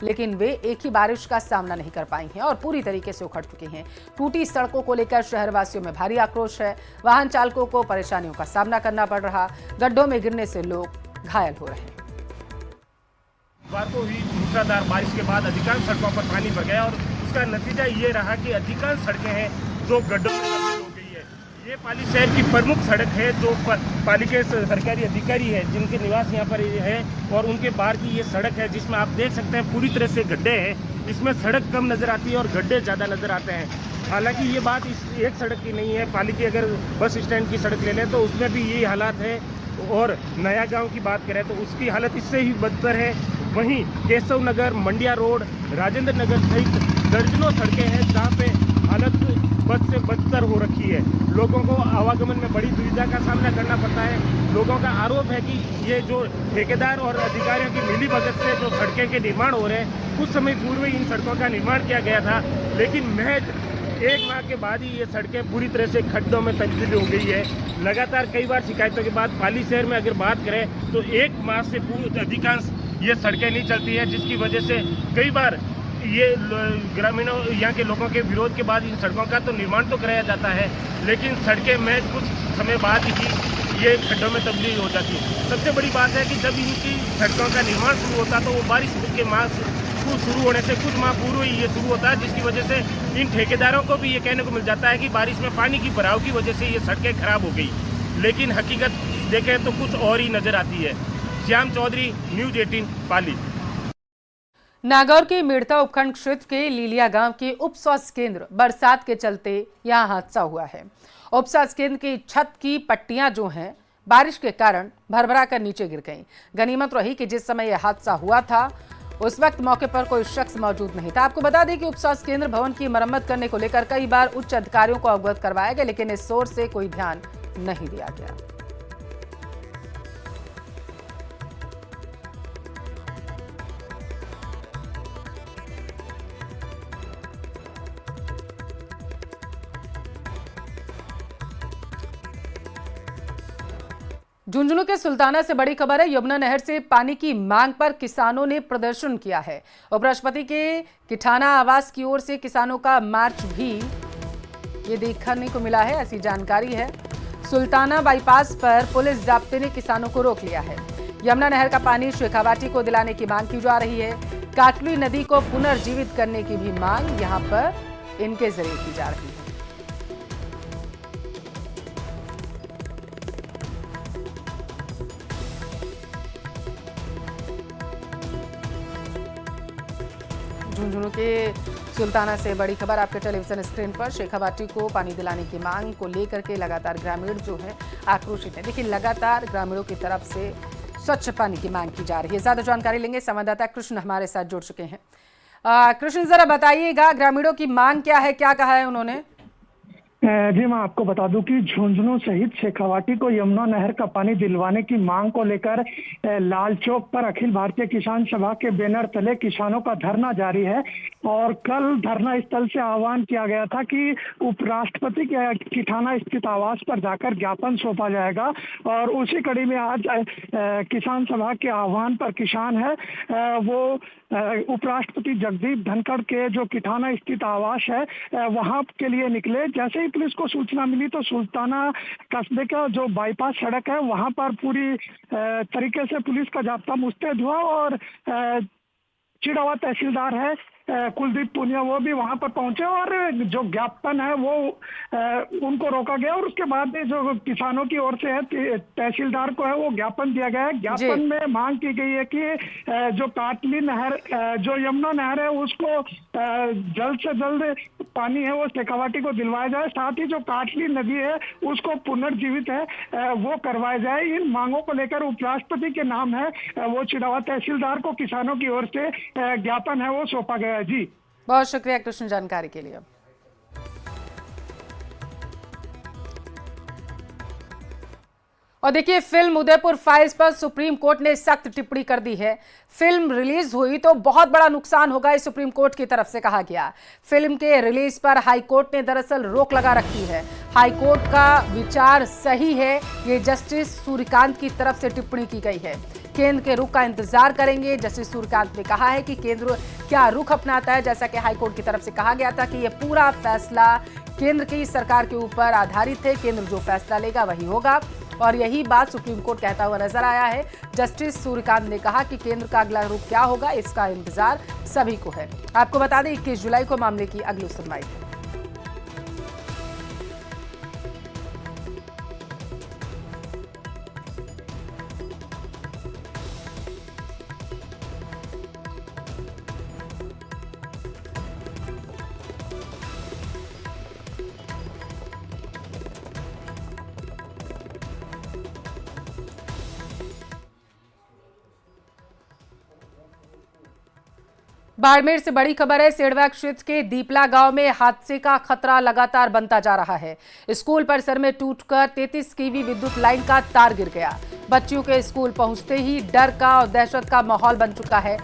लेकिन वे एक ही बारिश का सामना नहीं कर पाई हैं और पूरी तरीके से उखड़ चुकी हैं। टूटी सड़कों को लेकर शहरवासियों में भारी आक्रोश है। वाहन चालकों को परेशानियों का सामना करना पड़ रहा। गड्ढों में गिरने से लोग घायल हो रहे हैं। बार को हुई मूसलाधार बारिश के बाद अधिकांश सड़कों पर पानी भर गया और उसका नतीजा ये रहा कि अधिकांश सड़कें हैं जो गड्ढों में तब्दील हो गई है। ये पाली शहर की प्रमुख सड़क है जो पाली के सरकारी अधिकारी है जिनके निवास यहाँ पर है और उनके बाहर की ये सड़क है जिसमें आप देख सकते हैं पूरी तरह से गड्ढे हैं। इसमें सड़क कम नजर आती है और गड्ढे ज़्यादा नजर आते हैं। हालांकि ये बात इस एक सड़क की नहीं है। पाली की अगर बस स्टैंड की सड़क ले लें तो उसमें भी यही हालात है और नया गांव की बात करें तो उसकी हालत इससे ही बदतर है। वहीं केशव नगर, मंडिया रोड, राजेंद्र नगर सहित दर्जनों सड़कें हैं जहां पे हालत बद से बदतर हो रखी है। लोगों को आवागमन में बड़ी दुविधा का सामना करना पड़ता है। लोगों का आरोप है कि ये जो ठेकेदार और अधिकारियों की मिलीभगत से जो सड़कें के निर्माण हो रहे हैं, कुछ समय पूर्व ही इन सड़कों का निर्माण किया गया था, लेकिन महज एक माह के बाद ही ये सड़कें पूरी तरह से खड्डों में तब्दील हो गई है। लगातार कई बार शिकायतों के बाद पाली शहर में अगर बात करें तो एक माह से अधिकांश ये सड़कें नहीं चलती है, जिसकी वजह से कई बार ये ग्रामीणों यहाँ के लोगों के विरोध के बाद इन सड़कों का तो निर्माण तो कराया जाता है, लेकिन सड़कें में कुछ समय बाद ही ये खड्डों में तब्दील हो जाती है। सबसे बड़ी बात है कि जब इनकी सड़कों का निर्माण शुरू होता तो वो बारिश के माह शुरू होने से कुछ माह पूर्व ही ये शुरू होता है, जिसकी वजह से इन ठेकेदारों को भी ये कहने को मिल जाता है कि बारिश में पानी की भराव की वजह से ये सड़कें खराब हो गई, लेकिन हकीकत देखें तो कुछ और ही नजर आती है। श्याम चौधरी, न्यूज 18 पाली। नागौर के मेड़ता उपखंड क्षेत्र के लीलिया गांव के उप स्वास्थ्य केंद्र बरसात के चलते यहां हादसा हुआ है। उप स्वास्थ्य केंद्र की छत की पट्टियां जो हैं बारिश के कारण भरभरा कर नीचे गिर गईं। गनीमत रही कि जिस समय यह हादसा हुआ था उस वक्त मौके पर कोई शख्स मौजूद नहीं था। आपको बता दें कि उप स्वास्थ्य केंद्र भवन की मरम्मत करने को लेकर कई बार उच्च अधिकारियों को अवगत करवाया गया, लेकिन इस ओर से कोई ध्यान नहीं दिया गया। झुंझुनू के सुल्ताना से बड़ी खबर है। यमुना नहर से पानी की मांग पर किसानों ने प्रदर्शन किया है। उपराष्ट्रपति के किठाना आवास की ओर से किसानों का मार्च भी ये देखने को मिला है, ऐसी जानकारी है। सुल्ताना बाईपास पर पुलिस जाब्ते ने किसानों को रोक लिया है। यमुना नहर का पानी शेखावाटी को दिलाने की मांग की जा रही है। काटली नदी को पुनर्जीवित करने की भी मांग यहां पर इनके जरिए की जा रही है। झुंझुनू के सुल्ताना से बड़ी खबर आपके टेलीविजन स्क्रीन पर। शेखावाटी को पानी दिलाने की मांग को लेकर के लगातार ग्रामीण जो है आक्रोशित है। देखिए, लगातार ग्रामीणों की तरफ से स्वच्छ पानी की मांग की जा रही है। ज्यादा जानकारी लेंगे, संवाददाता कृष्ण हमारे साथ जुड़ चुके हैं। कृष्ण, जरा बताइएगा ग्रामीणों की मांग क्या है, क्या कहा है उन्होंने? जी, मैं आपको बता दूं कि झुंझुनू सहित शेखावाटी को यमुना नहर का पानी दिलवाने की मांग को लेकर लाल चौक पर अखिल भारतीय किसान सभा के बैनर तले किसानों का धरना जारी है। और कल धरना स्थल से आह्वान किया गया था कि उपराष्ट्रपति के किठाना स्थित आवास पर जाकर ज्ञापन सौंपा जाएगा। और उसी कड़ी में आज किसान सभा के आह्वान पर किसान है वो उपराष्ट्रपति जगदीप धनखड़ के जो किठाना स्थित आवास है वहां के लिए निकले। जैसे ही पुलिस को सूचना मिली तो सुल्ताना कस्बे का जो बाईपास सड़क है वहां पर पूरी तरीके से पुलिस का जाब्ता मुस्तैद हुआ और चिड़ावा तहसीलदार है कुलदीप पुनिया, वो भी वहां पर पहुंचे और जो ज्ञापन है वो उनको रोका गया। और उसके बाद में जो किसानों की ओर से है तहसीलदार को है वो ज्ञापन दिया गया है। ज्ञापन में मांग की गई है कि जो काटली नहर जो यमुना नहर है उसको जल्द से जल्द पानी है वो शेखावाटी को दिलवाया जाए। साथ ही जो काटली नदी है उसको पुनर्जीवित है वो करवाया जाए। इन मांगों को लेकर उपराष्ट्रपति के नाम है वो चिड़ावा तहसीलदार को किसानों की ओर से ज्ञापन है वो सौंपा गया। जी, बहुत शुक्रिया कृष्ण जानकारी के लिए। और देखिए, फिल्म उदयपुर फाइल्स पर सुप्रीम कोर्ट ने सख्त टिप्पणी कर दी है। फिल्म रिलीज हुई तो बहुत बड़ा नुकसान होगा, इस सुप्रीम कोर्ट की तरफ से कहा गया। फिल्म के रिलीज पर हाई कोर्ट ने दरअसल रोक लगा रखी है। हाई कोर्ट का विचार सही है, ये जस्टिस सूर्यकांत की तरफ से टिप्पणी की गई है। केंद्र के रुख का इंतजार करेंगे। जस्टिस सूर्यकांत ने कहा है कि केंद्र क्या रुख अपनाता है। जैसा कि हाईकोर्ट की तरफ से कहा गया था कि यह पूरा फैसला केंद्र की सरकार के ऊपर आधारित है, केंद्र जो फैसला लेगा वही होगा, और यही बात सुप्रीम कोर्ट कहता हुआ नजर आया है। जस्टिस सूर्यकांत ने कहा कि केंद्र का अगला रुख क्या होगा, इसका इंतजार सभी को है। आपको बता दें 21 जुलाई को मामले की अगली सुनवाई है। बाड़मेर से बड़ी खबर है। सेडवा क्षेत्र के दीपला गांव में हादसे का खतरा लगातार बनता जा रहा है। स्कूल परिसर में टूटकर 33 केवी विद्युत लाइन का तार गिर गया। बच्चियों के स्कूल पहुंचते ही डर का और दहशत का माहौल बन चुका है।